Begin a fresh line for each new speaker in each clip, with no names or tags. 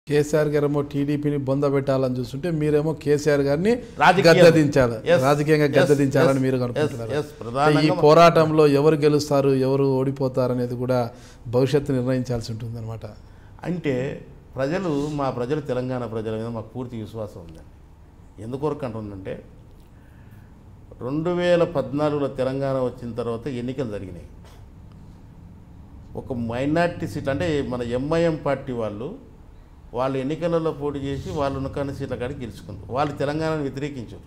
కేసీఆర్ గారేమో టీడీపీని బొందబెట్టాలని చూస్తుంటే మీరేమో కేసీఆర్ గారిని గద్దదించాలి, రాజకీయంగా గద్దదించాలని మీరు అనుకుంటున్నారు. ఈ పోరాటంలో ఎవరు గెలుస్తారు, ఎవరు ఓడిపోతారు అనేది కూడా భవిష్యత్తు నిర్ణయించాల్సి ఉంటుంది అనమాట.
అంటే మా ప్రజలు తెలంగాణ ప్రజల మీద మాకు పూర్తి విశ్వాసం ఉందండి. ఎందుకొరకు అంటుందంటే 2014లో తెలంగాణ వచ్చిన తర్వాత ఎన్నికలు జరిగినాయి. ఒక మైనార్టీ సీట్ అంటే మన ఎంఐఎం పార్టీ వాళ్ళు ఎన్నికలలో పోటీ చేసి వాళ్ళు ఉన్నకాని సీట్ల కాడికి గెలుచుకున్నారు. వాళ్ళు తెలంగాణను వ్యతిరేకించారు,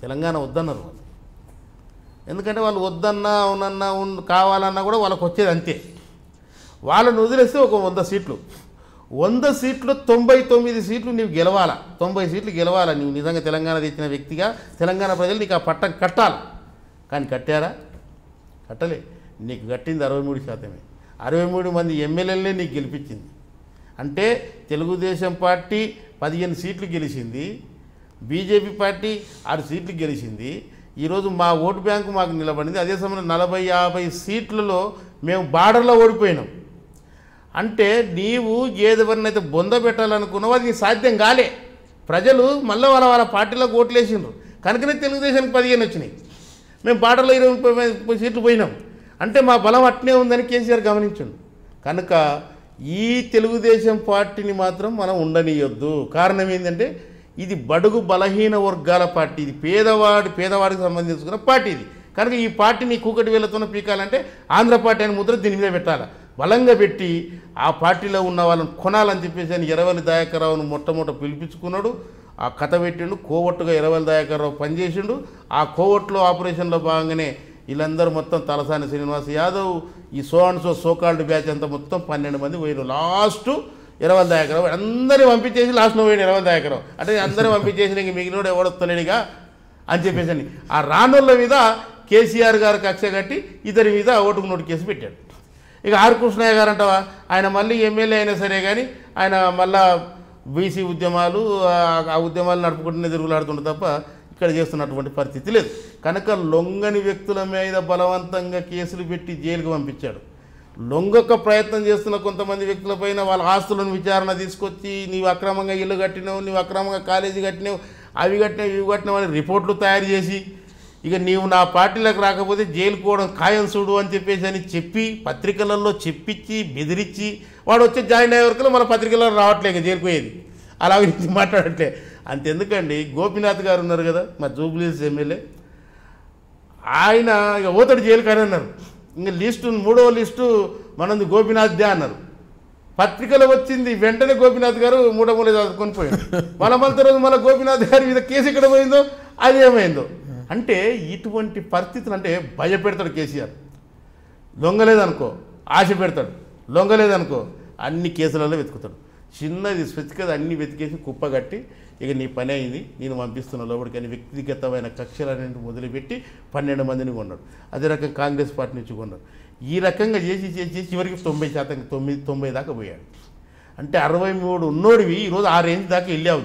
తెలంగాణ వద్దన్నారు వాళ్ళు. ఎందుకంటే వాళ్ళు వద్దన్నా అవునన్నా కావాలన్నా కూడా వాళ్ళకు వచ్చేది అంతే. వాళ్ళని వదిలేస్తే ఒక 100 సీట్లు, 100 సీట్లు 99 సీట్లు నీవు గెలవాలా, 90 సీట్లు గెలవాలా. నీవు నిజంగా తెలంగాణ తెచ్చిన వ్యక్తిగా తెలంగాణ ప్రజలు నీకు ఆ పట్టం కట్టాలి. కానీ కట్టారా? కట్టలే. నీకు కట్టింది 63%. 63 మంది ఎమ్మెల్యేలనే నీకు గెలిపించింది. అంటే తెలుగుదేశం పార్టీ 15 సీట్లు గెలిచింది, బీజేపీ పార్టీ 6 సీట్లు గెలిచింది. ఈరోజు మా ఓటు బ్యాంకు మాకు నిలబడింది. అదే సమయంలో 40-50 సీట్లలో మేము బార్డర్లో ఓడిపోయినాం. అంటే నీవు ఏదెవరినైతే బొంద పెట్టాలనుకున్నావో అది సాధ్యం కాలే. ప్రజలు మళ్ళీ వాళ్ళ పార్టీలోకి ఓట్లు వేసిండ్రు కనుకనే తెలుగుదేశానికి 15 వచ్చినాయి. మేము బార్డర్లో 20 సీట్లు పోయినాం. అంటే మా బలం అట్నే ఉందని కేసీఆర్ గమనించండు. కనుక ఈ తెలుగుదేశం పార్టీని మాత్రం మనం ఉండనీయొద్దు. కారణం ఏంటంటే ఇది బడుగు బలహీన వర్గాల పార్టీ, ఇది పేదవాడికి సంబంధించుకున్న పార్టీ ఇది. కనుక ఈ పార్టీని కూకటి వేళ్లతోనే పీకాలంటే ఆంధ్ర పార్టీ అని ముద్ర దీని మీద పెట్టాలి, బలంగా పెట్టి ఆ పార్టీలో ఉన్న వాళ్ళని కొనాలని చెప్పేసి అని ఎర్రవెల్లి దయాకర్ రావును మొట్టమొదట పిలిపించుకున్నాడు. ఆ కథ పెట్టిండు. కోవట్టుగా ఎర్రవెల్లి దయాకర్ రావు పనిచేసిండు. ఆ కోవట్లో ఆపరేషన్లో భాగంగానే వీళ్ళందరూ మొత్తం తలసాని శ్రీనివాస్ యాదవ్, ఈ సోకాల్డ్ బ్యాచ్ అంతా మొత్తం 12 మంది పోయినారు. లాస్ట్ ఎర్రవెల్లి దయాకర్ రావు అందరినీ పంపించేసి లాస్ట్లో పోయిన ఎర్రవెల్లి దయాకర్ రావు. అంటే అందరూ పంపించేసి ఇంక మిగిలినోడు ఎవడొస్తలేడుగా అని చెప్పేసి ఆ రానోళ్ళ మీద కేసీఆర్ గారు కక్ష కట్టి ఇతని మీద ఓటుకు నోటు కేసు పెట్టాడు. ఇక ఆర్ కృష్ణయ్య గారు అంటవా, ఆయన మళ్ళీ ఎమ్మెల్యే అయినా సరే కానీ ఆయన మళ్ళా బీసీ ఉద్యమాలు ఆ ఉద్యమాలు నడుపుకుంటూనే తిరుగులాడుతుండే తప్ప ఇక్కడ చేస్తున్నటువంటి పరిస్థితి లేదు. కనుక లొంగని వ్యక్తుల మీద బలవంతంగా కేసులు పెట్టి జైలుకు పంపించాడు. లొంగొక్క ప్రయత్నం చేస్తున్న కొంతమంది వ్యక్తులపైన వాళ్ళ ఆస్తులను విచారణ తీసుకొచ్చి నీవు అక్రమంగా ఇల్లు కట్టినావు, నీవు అక్రమంగా కాలేజీ కట్టినావు, అవి కట్టినావు ఇవి కట్టినావు అని రిపోర్ట్లు తయారు చేసి ఇక నీవు నా పార్టీలకు రాకపోతే జైలుకు పోవడం ఖాయం చూడు అని చెప్పి పత్రికలలో చెప్పించి బెదిరించి వాడు వచ్చి జాయిన్ అయ్యే వరకు మన పత్రికలలో రావట్లేదు, జైలుకు పోయేది అలాగే మాట్లాడట్లే. అంతెందుకండి, గోపీనాథ్ గారు ఉన్నారు కదా మా జూబ్లీస్ ఎమ్మెల్యే, ఆయన ఇక ఓతడు జైలుకి అని అన్నారు. ఇంకా లిస్టు 3వ లిస్టు మనది గోపీనాథ్దే అన్నారు. పత్రికలో వచ్చింది వెంటనే గోపీనాథ్ గారు మూడమూల చదువుకొని పోయాడు. మళ్ళీ రోజు మళ్ళీ గోపీనాథ్ గారి మీద కేసు ఎక్కడ పోయిందో అది ఏమైందో. అంటే ఇటువంటి పరిస్థితులు అంటే భయపెడతాడు కేసీఆర్. లొంగలేదనుకో ఆశ పెడతాడు, లొంగలేదనుకో అన్ని కేసులలో వెతుకుతాడు. చిన్నది స్పెసిఫిక్గా అన్ని వెతికేసి కుప్పగట్టి ఇక నీ పని అయింది నేను పంపిస్తున్న లోపలికి అని వ్యక్తిగతమైన కక్షలన్నింటి మొదలుపెట్టి 12 మందిని కొన్నాడు. అదే రకంగా కాంగ్రెస్ పార్టీ నుంచి కొన్నాడు. ఈ రకంగా చేసి చివరికి 90% 90 దాకా పోయాడు. అంటే 63 ఉన్నోడివి ఈరోజు ఆ రేంజ్ దాకా వెళ్ళావు.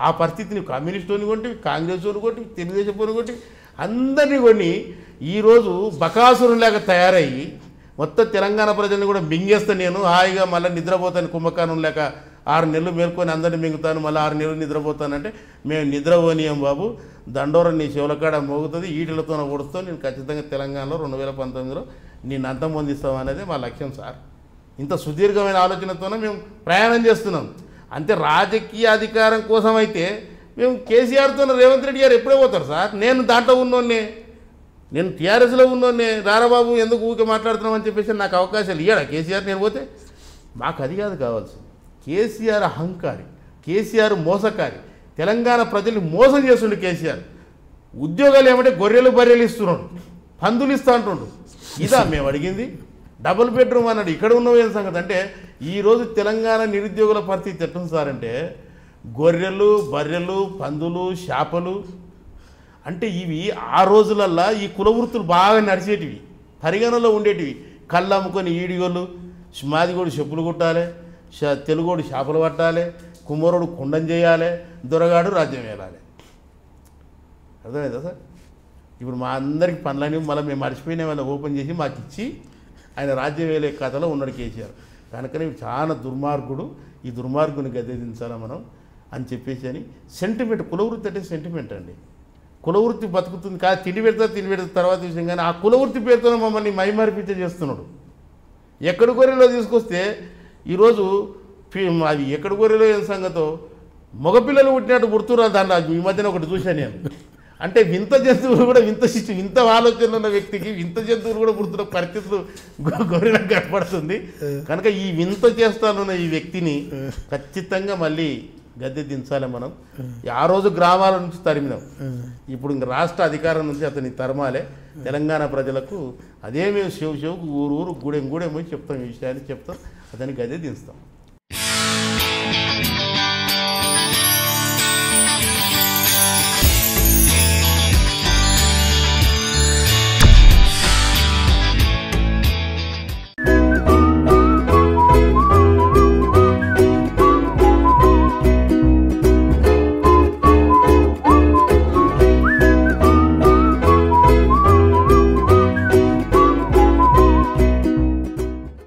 ఆ పరిస్థితిని కమ్యూనిస్టుని కొంటివి, కాంగ్రెస్ వాళ్ళు కొట్టి, తెలుగుదేశం వాళ్ళు కొట్టి అందరినీ కొని ఈరోజు బకాసురులాగా తయారయ్యి మొత్తం తెలంగాణ ప్రజల్ని కూడా మింగేస్తా నేను హాయిగా మళ్ళీ నిద్రపోతాను కుంభకానం లేక 6 నెలలు మేల్కొని అందరినీ మింగుతాను మళ్ళీ 6 నెలలు నిద్రపోతానంటే మేము నిద్రపోనీయం బాబు, దండోరం నీ చెవులకాడ మోగుతుంది, ఈటలతో ఓడుస్తావు, నేను ఖచ్చితంగా తెలంగాణలో 2019లో నేను అంతం పొందిస్తాం అనేది మా లక్ష్యం సార్. ఇంత సుదీర్ఘమైన ఆలోచనతోనే మేము ప్రయాణం చేస్తున్నాం. అంతే రాజకీయ అధికారం కోసం అయితే మేము కేసీఆర్తో రేవంత్ రెడ్డి గారు ఎప్పుడే పోతారు సార్. నేను దాంట్లో ఉన్నోన్నే, నేను టీఆర్ఎస్లో ఉన్నోన్నే, రారాబాబు ఎందుకు ఊరికే మాట్లాడుతున్నాం అని చెప్పేసి నాకు అవకాశాలు ఇవ్వడా కేసీఆర్? నేను పోతే మాకు అది కాదు కావాల్సింది. కేసీఆర్ అహంకారి, కేసీఆర్ మోసకారి, తెలంగాణ ప్రజల్ని మోసం చేస్తుండే కేసీఆర్. ఉద్యోగాలు ఏమంటే గొర్రెలు బర్రెలు ఇస్తున్నాడు, పందులు ఇస్తా అంటుండు. ఇదా మేము అడిగింది? డబుల్ బెడ్రూమ్ అన్నాడు. ఇక్కడ ఉన్నవేం సంగతి అంటే ఈరోజు తెలంగాణ నిరుద్యోగుల పరిస్థితి ఎట్టుంది సార్ అంటే గొర్రెలు బర్రెలు పందులు చేపలు అంటే ఇవి ఆ రోజులల్లా ఈ కులవృత్తులు బాగా నడిచేటివి, పరిగణలో ఉండేటివి. కళ్ళు అమ్ముకొని ఈడిగోళ్ళు, మాదిగోడు చెప్పులు కుట్టాలి, తెలుగోడు చేపలు పట్టాలి, కుమ్మరుడు కుండం చేయాలి, దొరగాడు రాజ్యం వేయాలి. అర్థమైందా సార్? ఇప్పుడు మా అందరికి పనులని మళ్ళీ మేము మర్చిపోయిన వాళ్ళ ఓపెన్ చేసి మాకు ఇచ్చి ఆయన రాజ్యం వేలే కథలో ఉన్నాడు కేసీఆర్. కనుకనే చాలా దుర్మార్గుడు, ఈ దుర్మార్గుని గద్దె దించాలా మనం అని చెప్పేసి అని సెంటిమెంట్. కులవృత్తి అంటే సెంటిమెంట్ అండి. కులవృత్తి బతుకుతుంది కాదు, తిండి పెడతా తర్వాత విషయం. కానీ ఆ కులవృత్తి పేరుతో మమ్మల్ని మైమరిపించ చేస్తున్నాడు. ఎక్కడి గొర్రెలో తీసుకొస్తే ఈరోజు అది ఎక్కడి గొర్రెలో ఏం సంగతో మగపిల్లలు పుట్టినట్టు పుడుతున్నారు. దాన్ని ఈ మధ్యన ఒకటి చూశాను నేను. అంటే వింత జంతువులు కూడా వింత ఆలోచనలు ఉన్న వ్యక్తికి వింత జంతువులు కూడా పుడుతున్న పరిస్థితులు గొర్రెలకు కనపడుతుంది. కనుక ఈ వింత చేస్తానున్న ఈ వ్యక్తిని ఖచ్చితంగా మళ్ళీ గద్దె దించాలి మనం. ఆ రోజు గ్రామాల నుంచి తరిమినాం, ఇప్పుడు ఇంక రాష్ట్ర అధికారం నుంచి అతని తరమాలే. తెలంగాణ ప్రజలకు అదే మేము శివుకు ఊరు గూడెం పోయి చెప్తాం, ఈ విషయాన్ని చెప్తాం, అతనికి గద్దె దించుతాం.